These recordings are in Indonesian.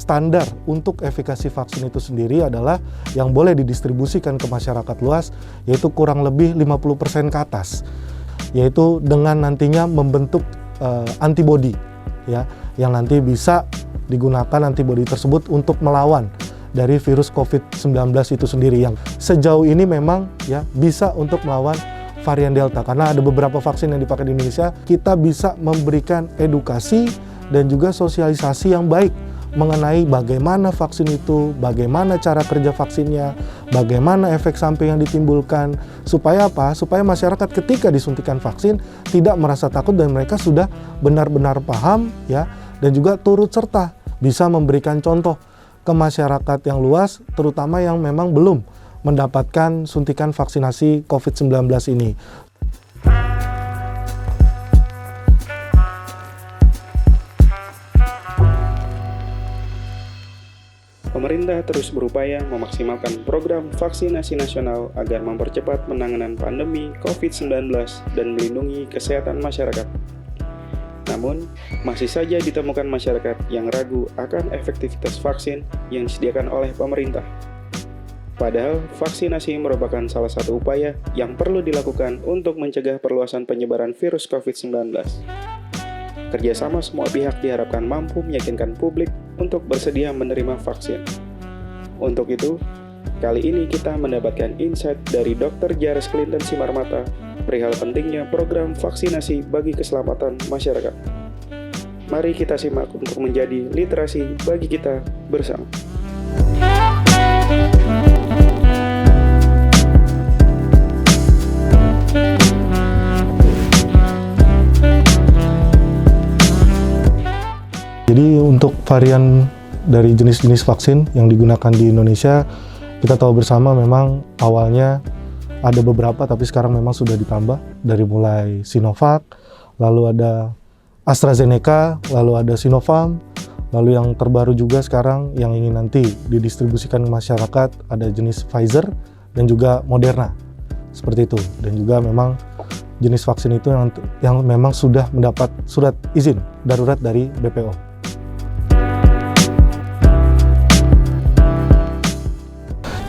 Standar untuk efikasi vaksin itu sendiri adalah yang boleh didistribusikan ke masyarakat luas, yaitu kurang lebih 50% ke atas. Yaitu dengan nantinya membentuk antibodi, ya, yang nanti bisa digunakan antibodi tersebut untuk melawan dari virus COVID-19 itu sendiri, yang sejauh ini memang ya bisa untuk melawan varian Delta. Karena ada beberapa vaksin yang dipakai di Indonesia, kita bisa memberikan edukasi dan juga sosialisasi yang baik mengenai bagaimana vaksin itu, bagaimana cara kerja vaksinnya, bagaimana efek samping yang ditimbulkan, supaya apa? Supaya masyarakat ketika disuntikan vaksin tidak merasa takut dan mereka sudah benar-benar paham, ya, dan juga turut serta bisa memberikan contoh ke masyarakat yang luas, terutama yang memang belum mendapatkan suntikan vaksinasi COVID-19 ini. Pemerintah terus berupaya memaksimalkan program vaksinasi nasional agar mempercepat penanganan pandemi COVID-19 dan melindungi kesehatan masyarakat. Namun, masih saja ditemukan masyarakat yang ragu akan efektivitas vaksin yang disediakan oleh pemerintah. Padahal, vaksinasi merupakan salah satu upaya yang perlu dilakukan untuk mencegah perluasan penyebaran virus COVID-19. Kerjasama semua pihak diharapkan mampu meyakinkan publik untuk bersedia menerima vaksin. Untuk itu, kali ini kita mendapatkan insight dari Dr. Jares Clinton Simarmata perihal pentingnya program vaksinasi bagi keselamatan masyarakat. Mari kita simak untuk menjadi literasi bagi kita bersama. Jadi untuk varian dari jenis-jenis vaksin yang digunakan di Indonesia, kita tahu bersama memang awalnya ada beberapa, tapi sekarang memang sudah ditambah, dari mulai Sinovac, lalu ada AstraZeneca, lalu ada Sinopharm, lalu yang terbaru juga sekarang yang ingin nanti didistribusikan ke masyarakat ada jenis Pfizer dan juga Moderna, seperti itu. Dan juga memang jenis vaksin itu yang memang sudah mendapat surat izin darurat dari BPOM.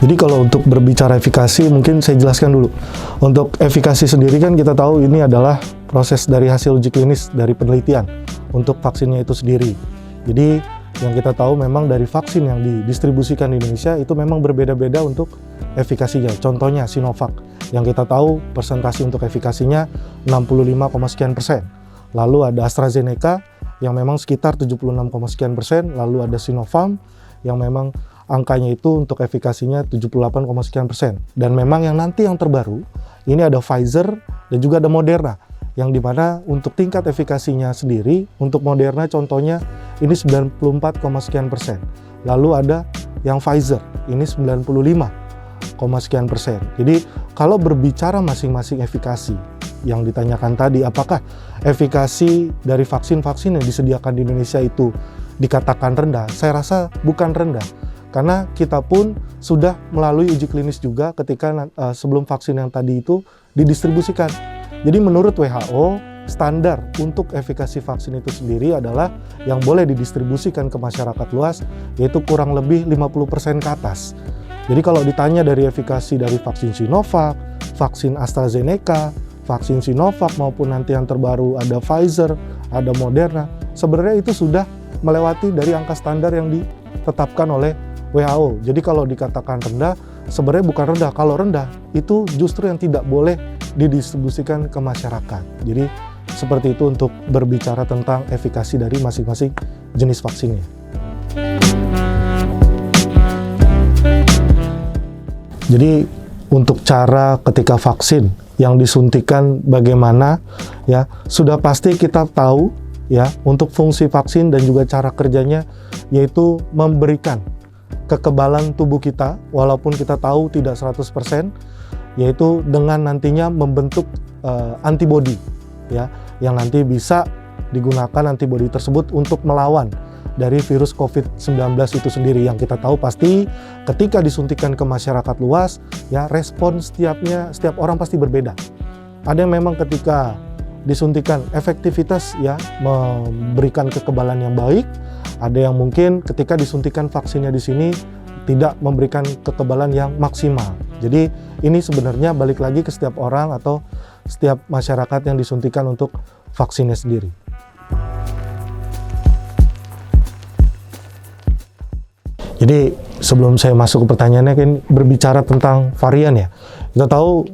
Jadi kalau untuk berbicara efikasi, mungkin saya jelaskan dulu. Untuk efikasi sendiri kan kita tahu ini adalah proses dari hasil uji klinis dari penelitian untuk vaksinnya itu sendiri. Jadi yang kita tahu memang dari vaksin yang didistribusikan di Indonesia itu memang berbeda-beda untuk efikasinya. Contohnya Sinovac, yang kita tahu persentase untuk efikasinya 65,sekian%. Lalu ada AstraZeneca yang memang sekitar 76,sekian%. Lalu ada Sinopharm yang memang angkanya itu untuk efikasinya 78,sekian%. Dan memang yang nanti yang terbaru, ini ada Pfizer dan juga ada Moderna, yang dimana untuk tingkat efikasinya sendiri, untuk Moderna contohnya ini 94,sekian%. Lalu ada yang Pfizer, ini 95,sekian%. Jadi kalau berbicara masing-masing efikasi, yang ditanyakan tadi, apakah efikasi dari vaksin-vaksin yang disediakan di Indonesia itu dikatakan rendah? Saya rasa bukan rendah. Karena kita pun sudah melalui uji klinis juga ketika sebelum vaksin yang tadi itu didistribusikan. Jadi menurut WHO, standar untuk efikasi vaksin itu sendiri adalah yang boleh didistribusikan ke masyarakat luas, yaitu kurang lebih 50% ke atas. Jadi kalau ditanya dari efikasi dari vaksin Sinovac, vaksin AstraZeneca, vaksin Sinovac maupun nanti yang terbaru ada Pfizer, ada Moderna, sebenarnya itu sudah melewati dari angka standar yang ditetapkan oleh WHO. Jadi kalau dikatakan rendah, sebenarnya bukan rendah. Kalau rendah, itu justru yang tidak boleh didistribusikan ke masyarakat. Jadi seperti itu untuk berbicara tentang efikasi dari masing-masing jenis vaksinnya. Jadi untuk cara ketika vaksin yang disuntikan bagaimana, ya sudah pasti kita tahu ya untuk fungsi vaksin dan juga cara kerjanya, yaitu memberikan kekebalan tubuh kita, walaupun kita tahu tidak 100%, yaitu dengan nantinya membentuk antibodi, ya, yang nanti bisa digunakan antibodi tersebut untuk melawan dari virus COVID-19 itu sendiri, yang kita tahu pasti ketika disuntikan ke masyarakat luas, ya respon setiap orang pasti berbeda. Ada yang memang ketika disuntikan efektivitas ya memberikan kekebalan yang baik, ada yang mungkin ketika disuntikan vaksinnya di sini tidak memberikan kekebalan yang maksimal. Jadi ini sebenarnya balik lagi ke setiap orang atau setiap masyarakat yang disuntikan untuk vaksinnya sendiri. Jadi sebelum saya masuk ke pertanyaannya, kan berbicara tentang varian ya. Kita tahu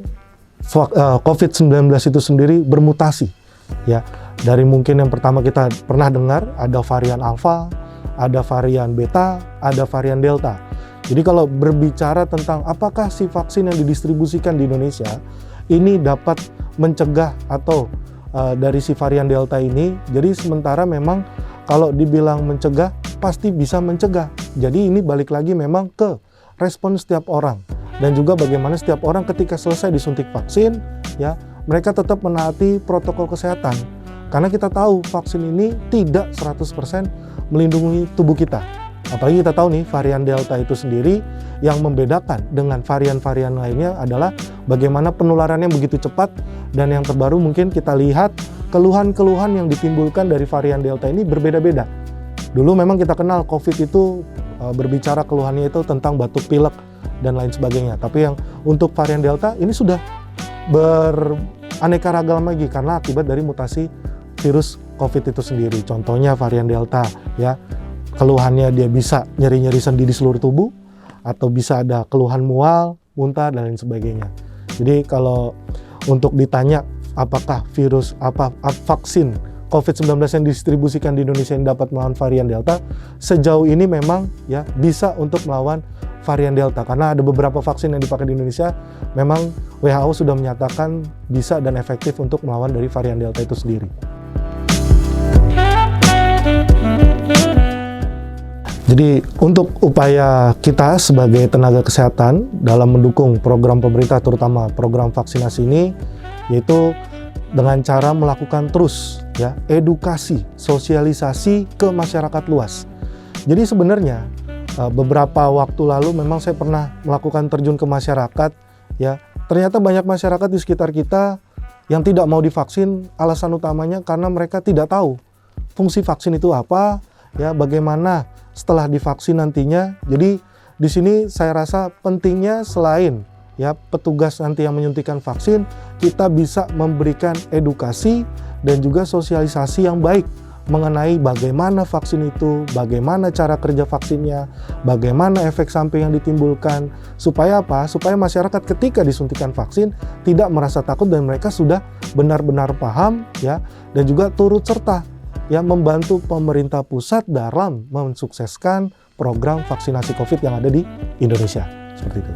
COVID-19 itu sendiri bermutasi ya. Dari mungkin yang pertama kita pernah dengar ada varian Alpha, ada varian Beta, ada varian Delta. Jadi kalau berbicara tentang apakah si vaksin yang didistribusikan di Indonesia ini dapat mencegah atau dari si varian Delta ini, jadi sementara memang kalau dibilang mencegah pasti bisa mencegah. Jadi ini balik lagi memang ke respon setiap orang dan juga bagaimana setiap orang ketika selesai disuntik vaksin ya, mereka tetap menaati protokol kesehatan. Karena kita tahu vaksin ini tidak 100% melindungi tubuh kita. Apalagi kita tahu nih varian Delta itu sendiri yang membedakan dengan varian-varian lainnya adalah bagaimana penularannya begitu cepat, dan yang terbaru mungkin kita lihat keluhan-keluhan yang ditimbulkan dari varian Delta ini berbeda-beda. Dulu memang kita kenal COVID itu berbicara keluhannya itu tentang batuk pilek dan lain sebagainya. Tapi yang untuk varian Delta ini sudah beraneka ragam lagi karena akibat dari mutasi virus COVID itu sendiri. Contohnya varian Delta ya, keluhannya dia bisa nyeri-nyeri sendi di seluruh tubuh, atau bisa ada keluhan mual, muntah, dan lain sebagainya. Jadi kalau untuk ditanya apakah vaksin COVID-19 yang didistribusikan di Indonesia yang dapat melawan varian Delta, sejauh ini memang ya bisa untuk melawan varian Delta. Karena ada beberapa vaksin yang dipakai di Indonesia, memang WHO sudah menyatakan bisa dan efektif untuk melawan dari varian Delta itu sendiri. Jadi untuk upaya kita sebagai tenaga kesehatan dalam mendukung program pemerintah, terutama program vaksinasi ini, yaitu dengan cara melakukan terus ya edukasi, sosialisasi ke masyarakat luas. Jadi sebenarnya beberapa waktu lalu memang saya pernah melakukan terjun ke masyarakat ya. Ternyata banyak masyarakat di sekitar kita yang tidak mau divaksin, alasan utamanya karena mereka tidak tahu fungsi vaksin itu apa, ya bagaimana setelah divaksin nantinya. Jadi di sini saya rasa pentingnya selain ya petugas nanti yang menyuntikkan vaksin, kita bisa memberikan edukasi dan juga sosialisasi yang baik mengenai bagaimana vaksin itu, bagaimana cara kerja vaksinnya, bagaimana efek samping yang ditimbulkan, supaya apa? Supaya masyarakat ketika disuntikan vaksin tidak merasa takut dan mereka sudah benar-benar paham ya, dan juga turut serta ya membantu pemerintah pusat dalam mensukseskan program vaksinasi COVID yang ada di Indonesia. Seperti itu.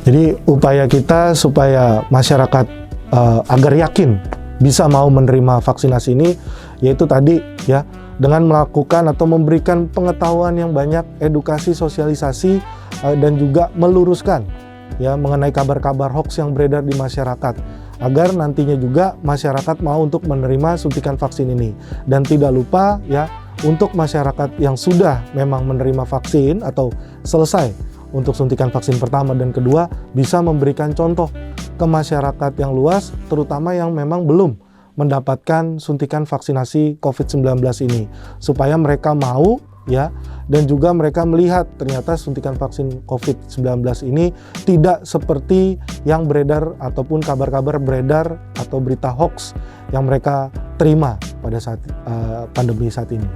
Jadi upaya kita supaya masyarakat agar yakin bisa mau menerima vaksinasi ini, yaitu tadi ya dengan melakukan atau memberikan pengetahuan yang banyak, edukasi, sosialisasi, dan juga meluruskan ya mengenai kabar-kabar hoax yang beredar di masyarakat, agar nantinya juga masyarakat mau untuk menerima suntikan vaksin ini. Dan tidak lupa ya, untuk masyarakat yang sudah memang menerima vaksin atau selesai untuk suntikan vaksin pertama dan kedua, bisa memberikan contoh ke masyarakat yang luas, terutama yang memang belum mendapatkan suntikan vaksinasi COVID-19 ini, supaya mereka mau ya, dan juga mereka melihat ternyata suntikan vaksin COVID-19 ini tidak seperti yang beredar ataupun kabar-kabar beredar atau berita hoax yang mereka terima pada saat pandemi saat ini.